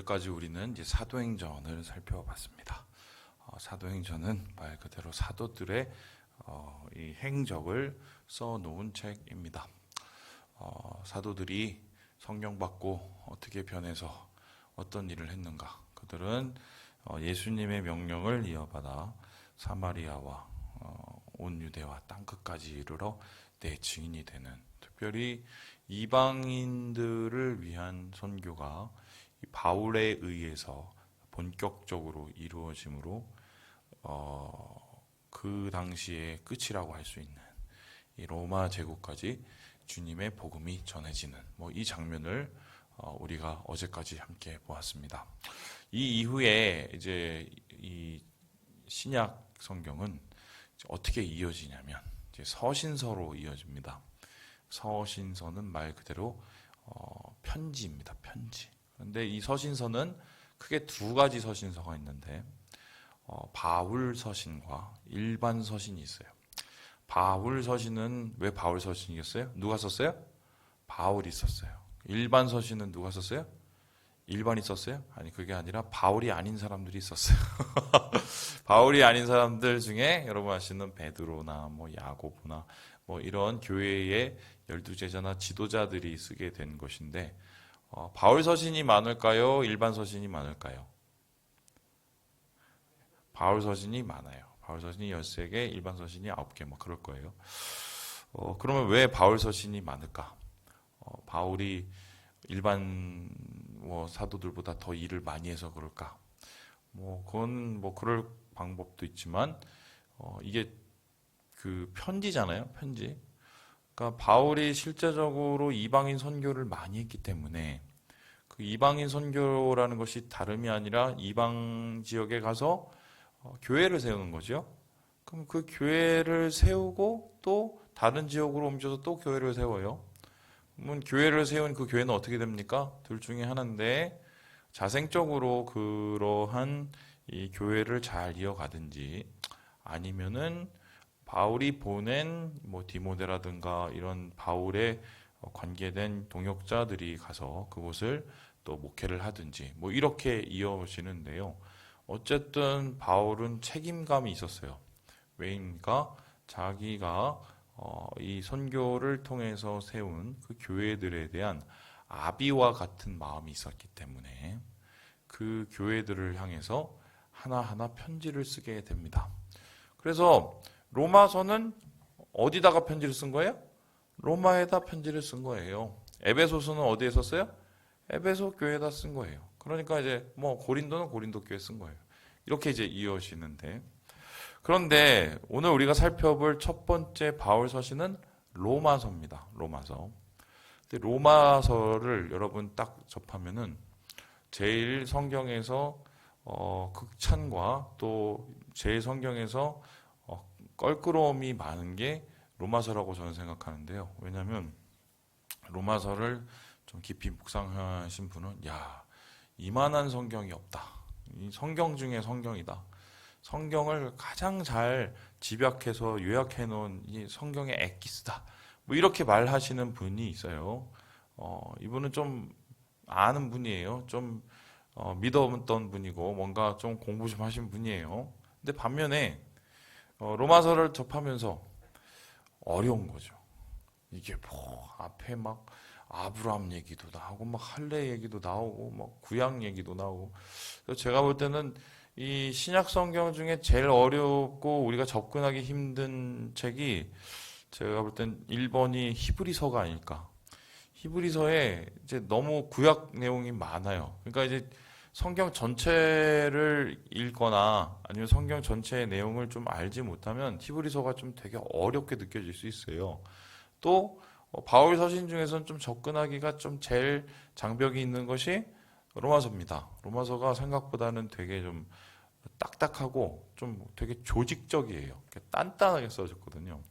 여기까지 우리는 이제 사도행전을 살펴봤습니다. 사도행전은 말 그대로 사도들의 이 행적을 써놓은 책입니다. 사도들이 성령 받고 어떻게 변해서 어떤 일을 했는가? 그들은 예수님의 명령을 이어받아 사마리아와 온 유대와 땅끝까지 이르러 내 증인이 되는, 특별히 이방인들을 위한 선교가 바울에 의해서 본격적으로 이루어짐으로 그 당시의 끝이라고 할 수 있는 이 로마 제국까지 주님의 복음이 전해지는 이 장면을 우리가 어제까지 함께 보았습니다. 이 이후에 이제 이 신약 성경은 어떻게 이어지냐면 이제 서신서로 이어집니다. 서신서는 말 그대로 편지입니다. 편지. 그런데 이 서신서는 크게 두 가지 서신서가 있는데 바울 서신과 일반 서신이 있어요. 바울 서신은 왜 바울 서신이겠어요? 누가 썼어요? 바울이 썼어요. 일반 서신은 누가 썼어요? 일반이 썼어요? 아니, 그게 아니라 바울이 아닌 사람들이 썼어요. 바울이 아닌 사람들 중에 여러분 아시는 베드로나 야고보나 이런 교회의 12제자나 지도자들이 쓰게 된 것인데, 바울 서신이 많을까요? 일반 서신이 많을까요? 바울 서신이 많아요. 바울 서신이 13개, 일반 서신이 9개 그럴 거예요. 그러면 왜 바울 서신이 많을까? 바울이 일반 사도들보다 더 일을 많이 해서 그럴까? 그건 그럴 방법도 있지만, 이게 그 편지잖아요, 편지. 그러니까 바울이 실제적으로 이방인 선교를 많이 했기 때문에 그 이방인 선교라는 것이 다름이 아니라 이방 지역에 가서 교회를 세우는 거죠. 그럼 그 교회를 세우고 또 다른 지역으로 옮겨서 또 교회를 세워요. 그러면 교회를 세운 그 교회는 어떻게 됩니까? 둘 중에 하나인데, 자생적으로 그러한 이 교회를 잘 이어가든지, 아니면은 바울이 보낸 디모데라든가 이런 바울에 관계된 동역자들이 가서 그곳을 또 목회를 하든지 이렇게 이어지는데요. 어쨌든 바울은 책임감이 있었어요. 왜입니까? 자기가 이 선교를 통해서 세운 그 교회들에 대한 아비와 같은 마음이 있었기 때문에 그 교회들을 향해서 하나하나 편지를 쓰게 됩니다. 그래서 로마서는 어디다가 편지를 쓴 거예요? 로마에다 편지를 쓴 거예요. 에베소서는 어디에 썼어요? 에베소 교회에다 쓴 거예요. 그러니까 이제 고린도는 고린도 교회에 쓴 거예요. 이렇게 이제 이어지는데, 그런데 오늘 우리가 살펴볼 첫 번째 바울 서신은 로마서입니다. 로마서. 근데 로마서를 여러분 딱 접하면은 제일 성경에서 극찬과 또 제일 성경에서 껄끄러움이 많은 게 로마서라고 저는 생각하는데요. 왜냐하면 로마서를 좀 깊이 묵상하신 분은 이만한 성경이 없다. 이 성경 중에 성경이다. 성경을 가장 잘 집약해서 요약해 놓은 이 성경의 엑기스다. 이렇게 말하시는 분이 있어요. 이분은 좀 아는 분이에요. 좀 믿었던 분이고 뭔가 좀 공부 좀 하신 분이에요. 근데 반면에 로마서를 접하면서 어려운 거죠. 이게 앞에 아브라함 얘기도 나오고 할례 얘기도 나오고 구약 얘기도 나오고, 그래서 제가 볼 때는 이 신약 성경 중에 제일 어렵고 우리가 접근하기 힘든 책이, 제가 볼 땐 1번이 히브리서가 아닐까. 히브리서에 이제 너무 구약 내용이 많아요. 그러니까 이제 성경 전체를 읽거나 아니면 성경 전체의 내용을 좀 알지 못하면 히브리서가 좀 되게 어렵게 느껴질 수 있어요. 또 바울 서신 중에서는 좀 접근하기가 좀 제일 장벽이 있는 것이 로마서입니다. 로마서가 생각보다는 되게 좀 딱딱하고 좀 되게 조직적이에요. 단단하게 써졌거든요.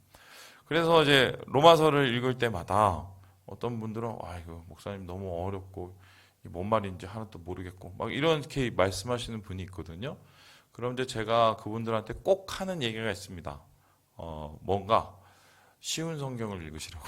그래서 이제 로마서를 읽을 때마다 어떤 분들은 이거 목사님 너무 어렵고 뭔 말인지 하나도 모르겠고 이렇게 말씀하시는 분이 있거든요. 그럼 이제 제가 그분들한테 꼭 하는 얘기가 있습니다. 뭔가 쉬운 성경을 읽으시라고.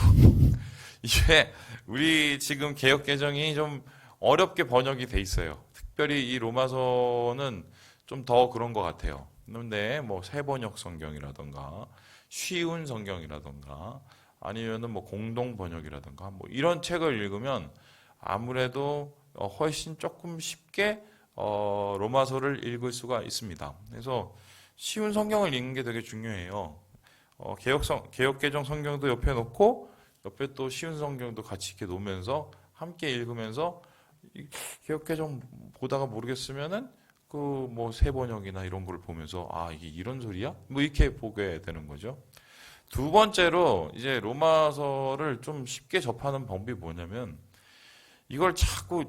이게 우리 지금 개역 개정이 좀 어렵게 번역이 돼 있어요. 특별히 이 로마서는 좀 더 그런 것 같아요. 그런데 뭐 세번역 성경이라던가 쉬운 성경이라던가 아니면은 뭐 공동 번역이라던가 뭐 이런 책을 읽으면 아무래도 훨씬 조금 쉽게 로마서를 읽을 수가 있습니다. 그래서 쉬운 성경을 읽는 게 되게 중요해요. 개역개정 성경도 옆에 놓고 옆에 또 쉬운 성경도 같이 이렇게 놓으면서 함께 읽으면서 개역개정 보다가 모르겠으면은 그 뭐 세번역이나 이런 걸 보면서 아 이게 이런 소리야? 뭐 이렇게 보게 되는 거죠. 두 번째로 이제 로마서를 좀 쉽게 접하는 방법이 뭐냐면 이걸 자꾸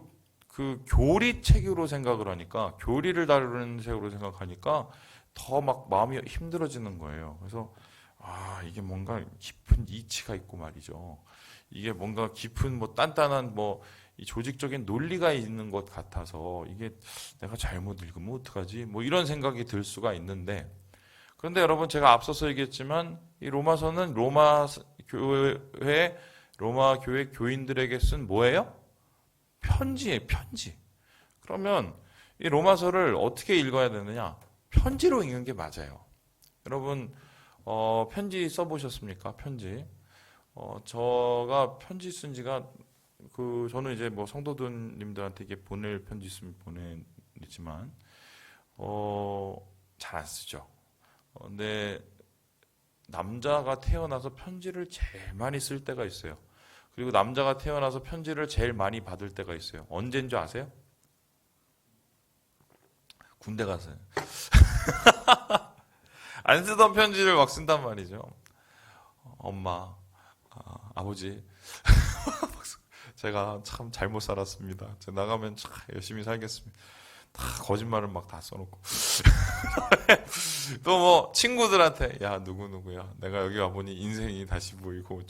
그 교리책으로 생각을 하니까 교리를 다루는 책으로 생각하니까 더 막 마음이 힘들어지는 거예요. 그래서 아 이게 뭔가 깊은 이치가 있고 말이죠. 이게 뭔가 깊은 뭐 단단한 뭐 이 조직적인 논리가 있는 것 같아서 이게 내가 잘못 읽으면 어떡하지? 뭐 이런 생각이 들 수가 있는데 그런데 여러분 제가 앞서서 얘기했지만 이 로마서는 로마 교회 교인들에게 쓴 뭐예요? 편지예요, 편지. 그러면 이 로마서를 어떻게 읽어야 되느냐? 편지로 읽는 게 맞아요. 여러분 편지 써보셨습니까? 편지. 제가 편지 쓴 지가 저는 이제 뭐 성도님들한테 이게 보낼 편지 있으면 보내지만 잘 안 쓰죠. 근데 남자가 태어나서 편지를 제일 많이 쓸 때가 있어요. 그리고 남자가 태어나서 편지를 제일 많이 받을 때가 있어요. 언제인 줄 아세요? 군대 가서요. 안 쓰던 편지를 막 쓴단 말이죠. 엄마, 아버지, 제가 참 잘못 살았습니다. 제가 나가면 참 열심히 살겠습니다. 다 거짓말을 막 다 써놓고. 또 뭐 친구들한테 야 누구누구야 내가 여기 와보니 인생이 다시 보이고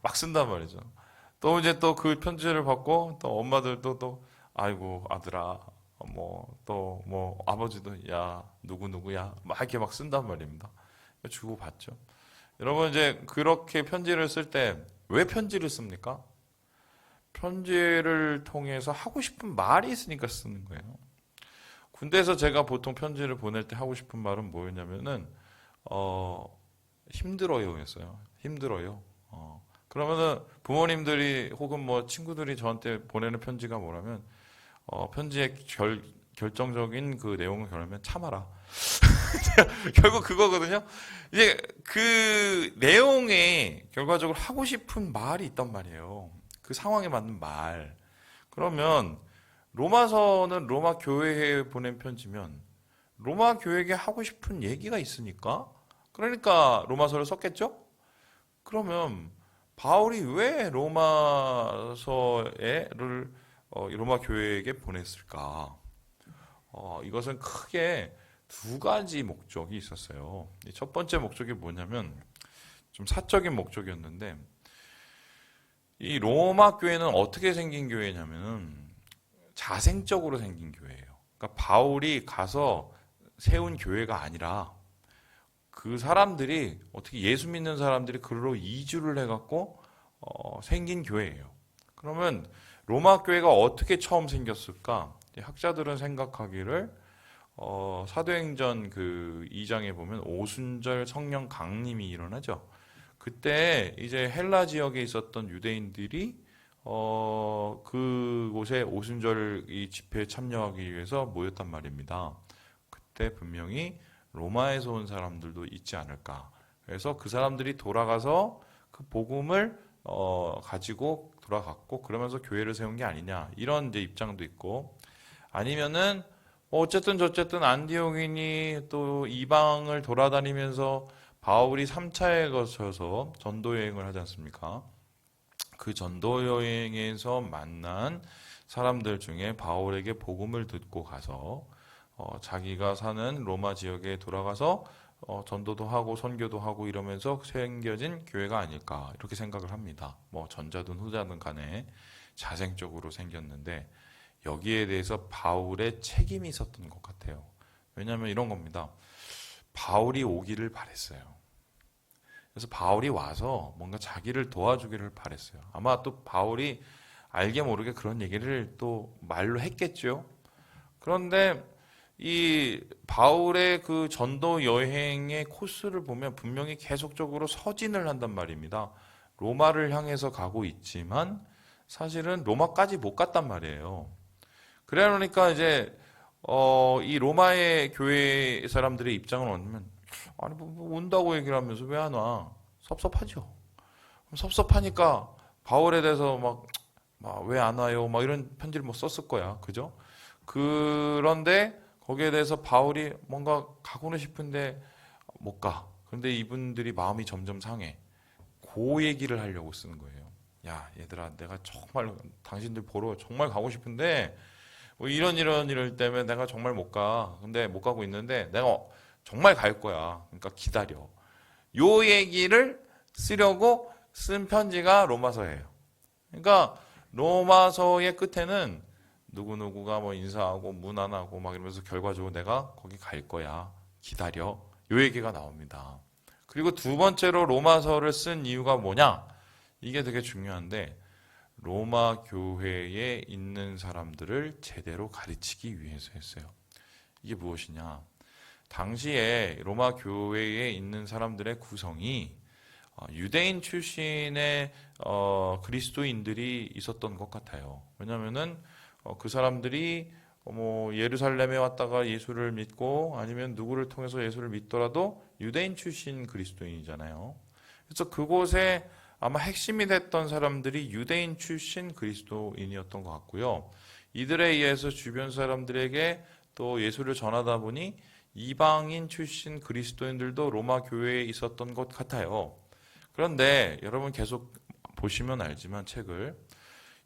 막 쓴단 말이죠. 또 이제 또 그 편지를 받고 또 엄마들도 또 아이고 아들아 뭐 또 뭐 아버지도 야 누구누구야 막 이렇게 막 쓴단 말입니다. 주고 받죠. 여러분 이제 그렇게 편지를 쓸 때 왜 편지를 씁니까? 편지를 통해서 하고 싶은 말이 있으니까 쓰는 거예요. 군대에서 제가 보통 편지를 보낼 때 하고 싶은 말은 뭐였냐면은 어, 힘들어요였어요. 힘들어요. 그러면은 부모님들이 혹은 뭐 친구들이 저한테 보내는 편지가 뭐라면 편지의 결정적인 그 내용을 결하면 참아라. 결국 그거거든요. 이제 그 내용에 결과적으로 하고 싶은 말이 있단 말이에요. 그 상황에 맞는 말. 그러면 로마서는 로마 교회에 보낸 편지면 로마 교회에게 하고 싶은 얘기가 있으니까 그러니까 로마서를 썼겠죠? 그러면 바울이 왜 로마서를 로마 교회에게 보냈을까? 이것은 크게 두 가지 목적이 있었어요. 첫 번째 목적이 뭐냐면 좀 사적인 목적이었는데 이 로마 교회는 어떻게 생긴 교회냐면은 자생적으로 생긴 교회예요. 그러니까 바울이 가서 세운 교회가 아니라 그 사람들이 어떻게 예수 믿는 사람들이 그로 이주를 해갖고 생긴 교회예요. 그러면 로마 교회가 어떻게 처음 생겼을까? 학자들은 생각하기를 사도행전 그 2장에 보면 오순절 성령 강림이 일어나죠. 그때 이제 헬라 지역에 있었던 유대인들이 그곳에 오순절 이 집회에 참여하기 위해서 모였단 말입니다. 그때 분명히 로마에서 온 사람들도 있지 않을까. 그래서 그 사람들이 돌아가서 그 복음을 가지고 돌아갔고 그러면서 교회를 세운 게 아니냐 이런 이제 입장도 있고 아니면은 어쨌든 저쨌든 안디옥인이 또 이방을 돌아다니면서 바울이 3차에 거쳐서 전도 여행을 하지 않습니까? 그 전도 여행에서 만난 사람들 중에 바울에게 복음을 듣고 가서 자기가 사는 로마 지역에 돌아가서 전도도 하고 선교도 하고 이러면서 생겨진 교회가 아닐까 이렇게 생각을 합니다. 뭐 전자든 후자든 간에 자생적으로 생겼는데 여기에 대해서 바울의 책임이 있었던 것 같아요. 왜냐하면 이런 겁니다. 바울이 오기를 바랬어요. 그래서 바울이 와서 뭔가 자기를 도와주기를 바랬어요. 아마 또 바울이 알게 모르게 그런 얘기를 또 말로 했겠죠. 그런데 이 바울의 그 전도 여행의 코스를 보면 분명히 계속적으로 서진을 한단 말입니다. 로마를 향해서 가고 있지만 사실은 로마까지 못 갔단 말이에요. 그러니까 이제 이 로마의 교회 사람들의 입장을 얻으면 아니 뭐 온다고 얘기를 하면서 왜 안 와? 섭섭하죠. 섭섭하니까 바울에 대해서 막 왜 안 와요? 막 이런 편지를 뭐 썼을 거야. 그죠? 그런데 거기에 대해서 바울이 뭔가 가고는 싶은데 못 가. 그런데 이분들이 마음이 점점 상해. 그 얘기를 하려고 쓰는 거예요. 야, 얘들아, 내가 정말 당신들 보러 정말 가고 싶은데 뭐 이런 일 때문에 내가 정말 못 가. 근데 못 가고 있는데 내가 정말 갈 거야. 그러니까 기다려. 요 얘기를 쓰려고 쓴 편지가 로마서예요. 그러니까 로마서의 끝에는 누구누구가 뭐 인사하고 문안하고 막 이러면서 결과적으로 내가 거기 갈 거야. 기다려. 요 얘기가 나옵니다. 그리고 두 번째로 로마서를 쓴 이유가 뭐냐? 이게 되게 중요한데 로마 교회에 있는 사람들을 제대로 가르치기 위해서였어요. 이게 무엇이냐? 당시에 로마 교회에 있는 사람들의 구성이 유대인 출신의 그리스도인들이 있었던 것 같아요. 왜냐하면은 그 사람들이 뭐 예루살렘에 왔다가 예수를 믿고 아니면 누구를 통해서 예수를 믿더라도 유대인 출신 그리스도인이잖아요. 그래서 그곳에 아마 핵심이 됐던 사람들이 유대인 출신 그리스도인이었던 것 같고요. 이들에 의해서 주변 사람들에게 또 예수를 전하다 보니 이방인 출신 그리스도인들도 로마 교회에 있었던 것 같아요. 그런데 여러분 계속 보시면 알지만 책을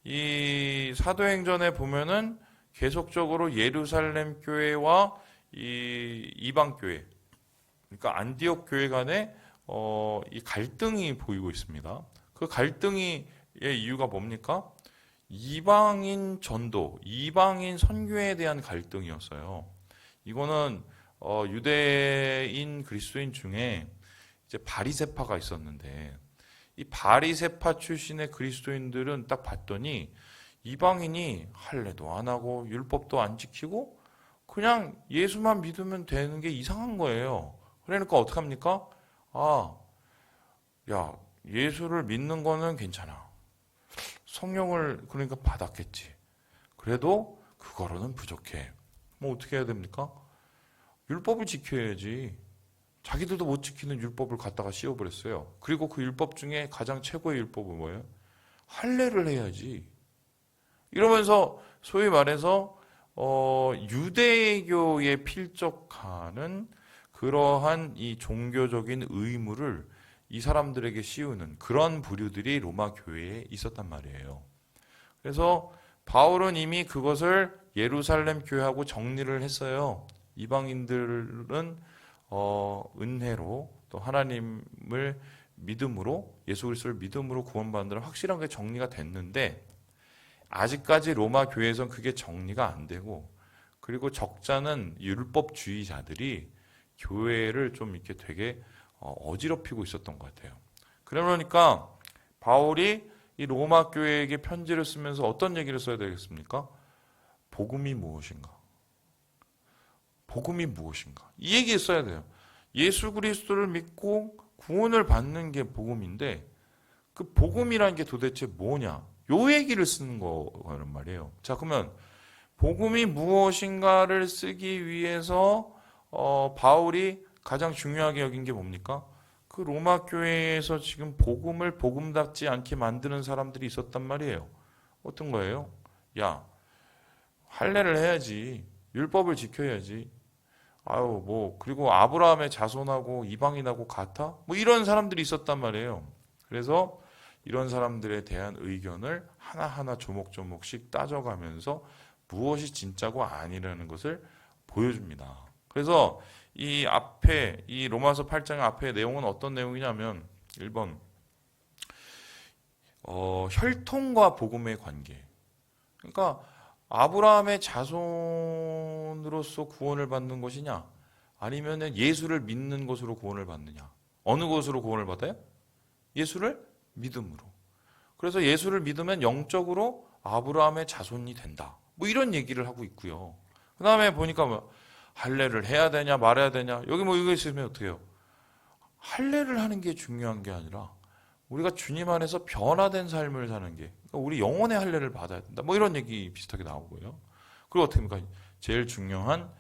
이 사도행전에 보면은 계속적으로 예루살렘 교회와 이 이방 교회, 그러니까 안디옥 교회 간에 이 갈등이 보이고 있습니다. 그 갈등의 이유가 뭡니까? 이방인 전도, 이방인 선교에 대한 갈등이었어요. 이거는 유대인 그리스도인 중에 이제 바리새파가 있었는데 이 바리새파 출신의 그리스도인들은 딱 봤더니 이방인이 할례도 안 하고 율법도 안 지키고 그냥 예수만 믿으면 되는 게 이상한 거예요. 그러니까 어떡합니까? 야, 예수를 믿는 거는 괜찮아. 성령을 그러니까 받았겠지. 그래도 그거로는 부족해. 뭐 어떻게 해야 됩니까? 율법을 지켜야지. 자기들도 못 지키는 율법을 갖다가 씌워버렸어요. 그리고 그 율법 중에 가장 최고의 율법은 뭐예요? 할례를 해야지. 이러면서 소위 말해서 유대교에 필적하는 그러한 이 종교적인 의무를 이 사람들에게 씌우는 그런 부류들이 로마 교회에 있었단 말이에요. 그래서 바울은 이미 그것을 예루살렘 교회하고 정리를 했어요. 이방인들은 은혜로 또 하나님을 믿음으로 예수 그리스도를 믿음으로 구원받는 확실하게 정리가 됐는데 아직까지 로마 교회에선 그게 정리가 안 되고 그리고 적잖은 율법주의자들이 교회를 좀 이렇게 되게 어지럽히고 있었던 것 같아요. 그러니까 바울이 이 로마 교회에게 편지를 쓰면서 어떤 얘기를 써야 되겠습니까? 복음이 무엇인가? 복음이 무엇인가? 이 얘기 써야 돼요. 예수 그리스도를 믿고 구원을 받는 게 복음인데 그 복음이라는 게 도대체 뭐냐? 요 얘기를 쓰는 거란 말이에요. 자, 그러면 복음이 무엇인가를 쓰기 위해서 바울이 가장 중요하게 여긴 게 뭡니까? 그 로마 교회에서 지금 복음을 복음답지 않게 만드는 사람들이 있었단 말이에요. 어떤 거예요? 야, 할례를 해야지. 율법을 지켜야지. 아유, 뭐, 그리고 아브라함의 자손하고 이방인하고 같아? 뭐 이런 사람들이 있었단 말이에요. 그래서 이런 사람들에 대한 의견을 하나하나 조목조목씩 따져가면서 무엇이 진짜고 아니라는 것을 보여줍니다. 그래서 이 앞에, 이 로마서 8장 앞에 내용은 어떤 내용이냐면 1번, 혈통과 복음의 관계. 그러니까 아브라함의 자손으로서 구원을 받는 것이냐? 아니면 예수를 믿는 것으로 구원을 받느냐? 어느 것으로 구원을 받아요? 예수를 믿음으로. 그래서 예수를 믿으면 영적으로 아브라함의 자손이 된다. 뭐 이런 얘기를 하고 있고요. 그 다음에 보니까 뭐 할례를 해야 되냐 말아야 되냐, 여기 뭐 이거 있으면 어떻게 해요? 할례를 하는 게 중요한 게 아니라 우리가 주님 안에서 변화된 삶을 사는 게, 그러니까 우리 영혼의 할례를 받아야 된다, 뭐 이런 얘기 비슷하게 나오고요. 그리고 어떻게 합니까? 제일 중요한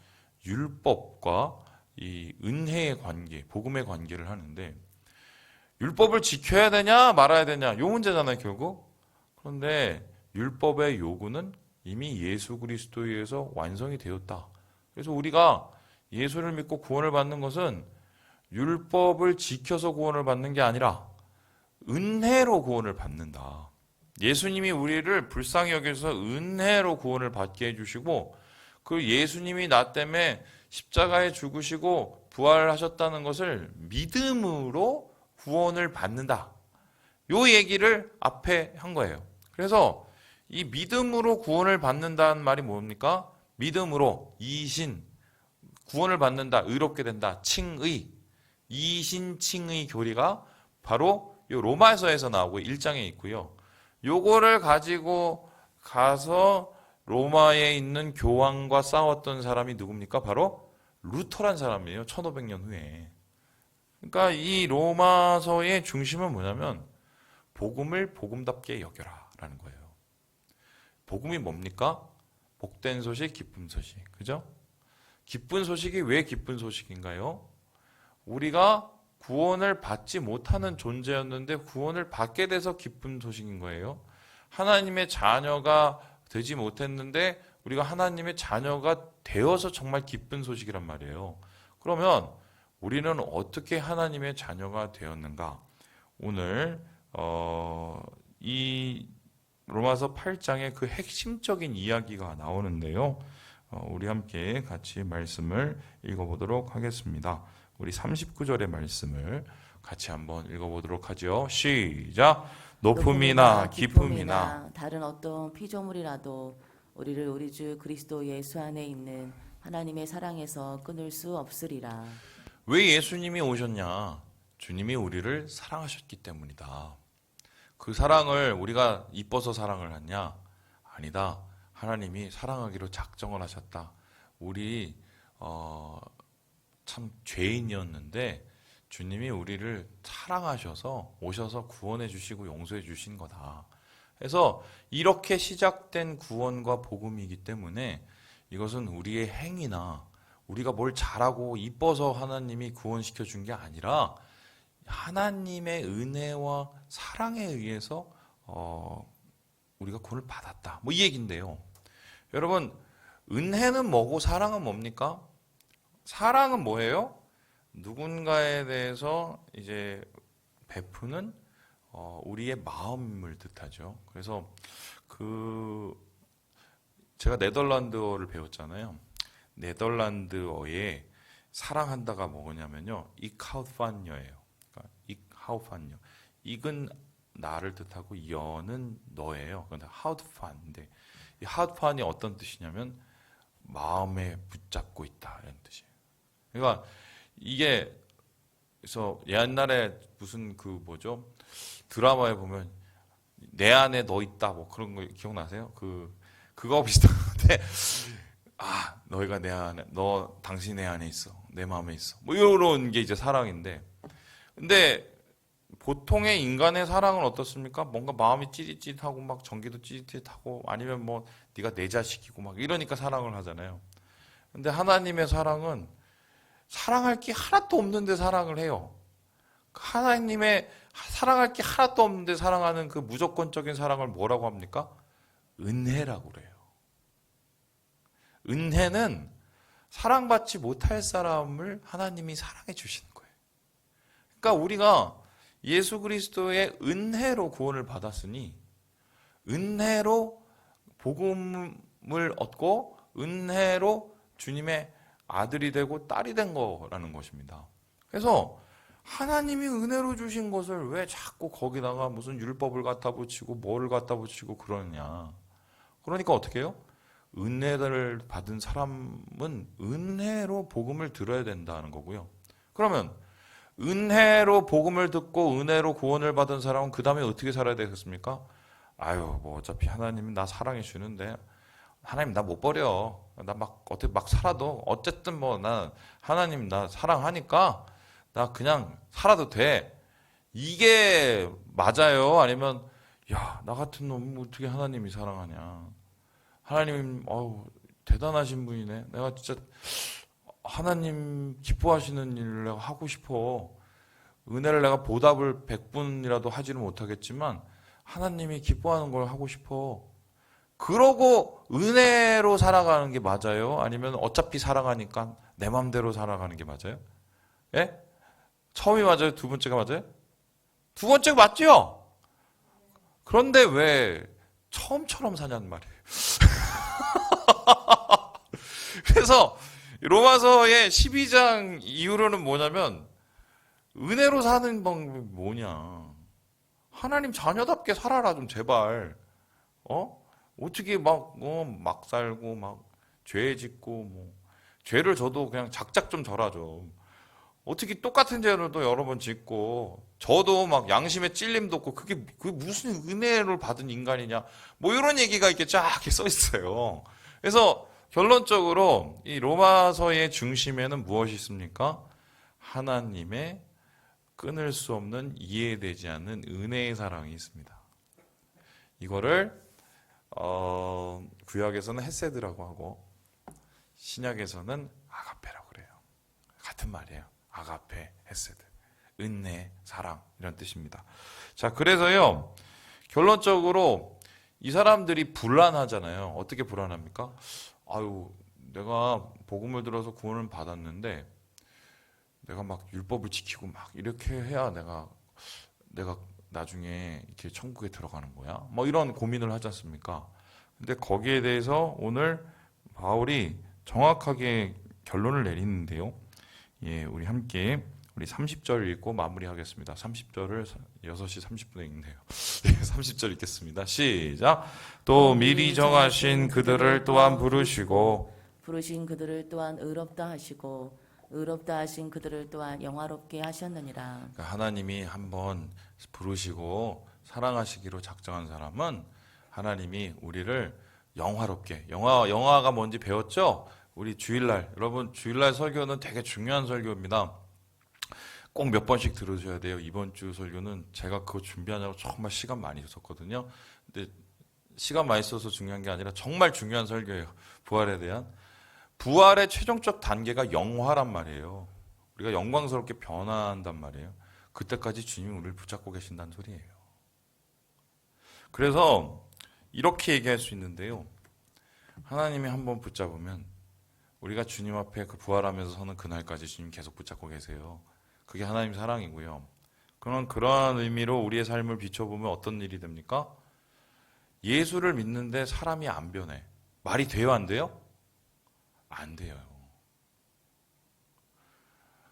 율법과 이 은혜의 관계, 복음의 관계를 하는데, 율법을 지켜야 되냐 말아야 되냐, 요 문제잖아요 결국. 그런데 율법의 요구는 이미 예수 그리스도에 의해서 완성이 되었다. 그래서 우리가 예수를 믿고 구원을 받는 것은 율법을 지켜서 구원을 받는 게 아니라 은혜로 구원을 받는다. 예수님이 우리를 불쌍히 여겨서 은혜로 구원을 받게 해주시고, 그 예수님이 나 때문에 십자가에 죽으시고 부활하셨다는 것을 믿음으로 구원을 받는다. 요 얘기를 앞에 한 거예요. 그래서 이 믿음으로 구원을 받는다는 말이 뭡니까? 믿음으로 이신, 구원을 받는다, 의롭게 된다, 칭의, 이신 칭의 교리가 바로 요 로마서에서 나오고 1장에 있고요. 요거를 가지고 가서 로마에 있는 교황과 싸웠던 사람이 누굽니까? 바로 루터란 사람이에요. 1500년 후에. 그러니까 이 로마서의 중심은 뭐냐면 복음을 복음답게 여겨라 라는 거예요. 복음이 뭡니까? 복된 소식, 기쁜 소식. 그죠? 기쁜 소식이 왜 기쁜 소식인가요? 우리가 구원을 받지 못하는 존재였는데 구원을 받게 돼서 기쁜 소식인 거예요. 하나님의 자녀가 되지 못했는데 우리가 하나님의 자녀가 되어서 정말 기쁜 소식이란 말이에요. 그러면 우리는 어떻게 하나님의 자녀가 되었는가? 오늘 이 로마서 8장의 그 핵심적인 이야기가 나오는데요. 우리 함께 같이 말씀을 읽어보도록 하겠습니다. 우리 39절의 말씀을 같이 한번 읽어보도록 하죠. 시작! 높음이나 기쁨이나 다른 어떤 피조물이라도 우리를 우리 주 그리스도 예수 안에 있는 하나님의 사랑에서 끊을 수 없으리라. 왜 예수님이 오셨냐? 주님이 우리를 사랑하셨기 때문이다. 그 사랑을 우리가 이뻐서 사랑을 하냐? 아니다. 하나님이 사랑하기로 작정을 하셨다. 우리 참 죄인이었는데 주님이 우리를 사랑하셔서 오셔서 구원해 주시고 용서해 주신 거다. 그래서 이렇게 시작된 구원과 복음이기 때문에 이것은 우리의 행위나 우리가 뭘 잘하고 이뻐서 하나님이 구원시켜 준 게 아니라 하나님의 은혜와 사랑에 의해서 우리가 구원을 받았다. 뭐 이 얘기인데요. 여러분, 은혜는 뭐고 사랑은 뭡니까? 사랑은 뭐예요? 누군가에 대해서 이제 베푸는 우리의 마음을 뜻하죠. 그래서 제가 네덜란드어를 배웠잖아요. 네덜란드어에 사랑한다가 뭐냐면요, 이카우판녀예요. 그러니까 이카우판녀. 익은 나를 뜻하고 여는 너예요. 그런데 하우드판인데 이 하우드판이 어떤 뜻이냐면 마음에 붙잡고 있다 이런 뜻이에요. 그러니까 이게 그래서 옛날에 무슨 뭐죠? 드라마에 보면 내 안에 너 있다 뭐 그런 거 기억나세요? 그거 비슷한데 너희가 내 안에 당신 내 안에 있어. 내 마음에 있어. 뭐 이런 게 이제 사랑인데, 근데 보통의 인간의 사랑은 어떻습니까? 뭔가 마음이 찌릿찌릿하고 막 전기도 찌릿찌릿하고 아니면 뭐 네가 내 자식이고 막 이러니까 사랑을 하잖아요. 근데 하나님의 사랑은 사랑할 게 하나도 없는데 사랑을 해요. 하나님의 사랑할 게 하나도 없는데 사랑하는 그 무조건적인 사랑을 뭐라고 합니까? 은혜라고 그래요. 은혜는 사랑받지 못할 사람을 하나님이 사랑해 주시는 거예요. 그러니까 우리가 예수 그리스도의 은혜로 구원을 받았으니 은혜로 복음을 얻고 은혜로 주님의 아들이 되고 딸이 된 거라는 것입니다. 그래서 하나님이 은혜로 주신 것을 왜 자꾸 거기다가 무슨 율법을 갖다 붙이고 뭐를 갖다 붙이고 그러냐. 그러니까 어떻게 해요? 은혜를 받은 사람은 은혜로 복음을 들어야 된다는 거고요. 그러면 은혜로 복음을 듣고 은혜로 구원을 받은 사람은 그 다음에 어떻게 살아야 되겠습니까? 뭐 어차피 하나님은 나 사랑해 주는데 하나님 나 못 버려. 나 막 어떻게 막 살아도 어쨌든 뭐 나 하나님 나 사랑하니까 나 그냥 살아도 돼. 이게 맞아요? 아니면 야, 나 같은 놈 어떻게 하나님이 사랑하냐? 하나님 어우 대단하신 분이네. 내가 진짜 하나님 기뻐하시는 일을 내가 하고 싶어. 은혜를 내가 보답을 100분이라도 하지는 못하겠지만 하나님이 기뻐하는 걸 하고 싶어. 그러고 은혜로 살아가는 게 맞아요? 아니면 어차피 살아가니까 내 맘대로 살아가는 게 맞아요? 예? 처음이 맞아요? 두 번째가 맞아요? 두 번째가 맞죠? 그런데 왜 처음처럼 사냐는 말이에요. 그래서 로마서의 12장 이후로는 뭐냐면 은혜로 사는 방법이 뭐냐. 하나님 자녀답게 살아라 좀 제발. 어떻게 막 살고 막 죄 짓고 뭐 죄를 져도 그냥 작작 좀 져라 좀. 어떻게 똑같은 죄를 또 여러 번 짓고 저도 막 양심에 찔림도 없고 그게 무슨 은혜를 받은 인간이냐 뭐 이런 얘기가 이렇게 쫙 이렇게 써 있어요. 그래서 결론적으로 이 로마서의 중심에는 무엇이 있습니까? 하나님의 끊을 수 없는 이해되지 않는 은혜의 사랑이 있습니다. 이거를 구약에서는 헤세드라고 하고 신약에서는 아가페라고 그래요. 같은 말이에요. 아가페, 헤세드, 은혜, 사랑 이런 뜻입니다. 자, 그래서요 결론적으로 이 사람들이 불안하잖아요. 어떻게 불안합니까? 아유, 내가 복음을 들어서 구원을 받았는데 내가 막 율법을 지키고 막 이렇게 해야 내가 나중에 이렇게 천국에 들어가는 거야. 뭐 이런 고민을 하지 않습니까? 근데 거기에 대해서 오늘 바울이 정확하게 결론을 내리는데요. 예, 우리 함께 우리 30절 읽고 마무리하겠습니다. 30절을 6시 30분에 읽네요. 예, 30절 읽겠습니다. 시작. 또 미리 정하신 그들을 또한 부르시고 부르신 그들을 또한 의롭다 하시고 의롭다 하신 그들을 또한 영화롭게 하셨느니라. 그러니까 하나님이 한번 부르시고 사랑하시기로 작정한 사람은 하나님이 우리를 영화롭게 영화가 뭔지 배웠죠? 우리 주일날 여러분 주일날 설교는 되게 중요한 설교입니다. 꼭 몇 번씩 들으셔야 돼요. 이번 주 설교는 제가 그거 준비하냐고 정말 시간 많이 썼거든요. 근데 시간 많이 써서 중요한 게 아니라 정말 중요한 설교예요. 부활에 대한. 부활의 최종적 단계가 영화란 말이에요. 우리가 영광스럽게 변화한단 말이에요. 그때까지 주님이 우리를 붙잡고 계신다는 소리예요. 그래서 이렇게 얘기할 수 있는데요. 하나님이 한번 붙잡으면 우리가 주님 앞에 그 부활하면서 서는 그날까지 주님 계속 붙잡고 계세요. 그게 하나님 사랑이고요. 그런 의미로 우리의 삶을 비춰보면 어떤 일이 됩니까? 예수를 믿는데 사람이 안 변해. 말이 돼요, 안 돼요? 안 돼요.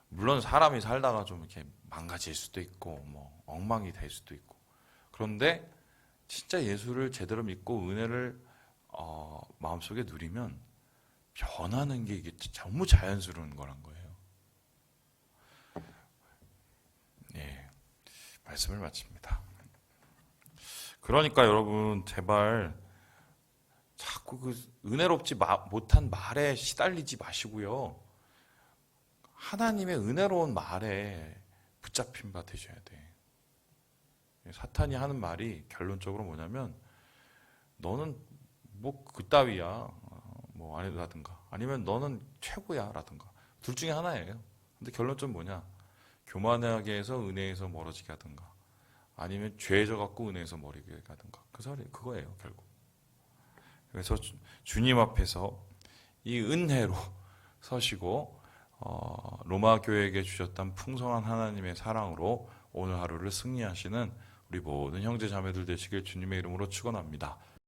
물론 사람이 살다가 좀 이렇게 망가질 수도 있고 뭐 엉망이 될 수도 있고 그런데 진짜 예수를 제대로 믿고 은혜를 마음속에 누리면 변하는 게 이게 너무 자연스러운 거란 거예요. 예, 말씀을 마칩니다. 그러니까 여러분 제발 자꾸 그 은혜롭지 못한 말에 시달리지 마시고요. 하나님의 은혜로운 말에 붙잡힌 바 되셔야 돼. 사탄이 하는 말이 결론적으로 뭐냐면 너는 뭐 그따위야 뭐 아니라든가 아니면 너는 최고야 라든가 둘 중에 하나예요. 근데 결론적으로 뭐냐? 교만하게 해서 은혜에서 멀어지게 하든가 아니면 죄져 갖고 은혜에서 멀어지게 하든가 그거예요 결국. 그래서 주님 앞에서 이 은혜로 서시고 로마 교회에게 주셨던 풍성한 하나님의 사랑으로 오늘 하루를 승리하시는 우리 모든 형제 자매들 되시길 주님의 이름으로 축원합니다.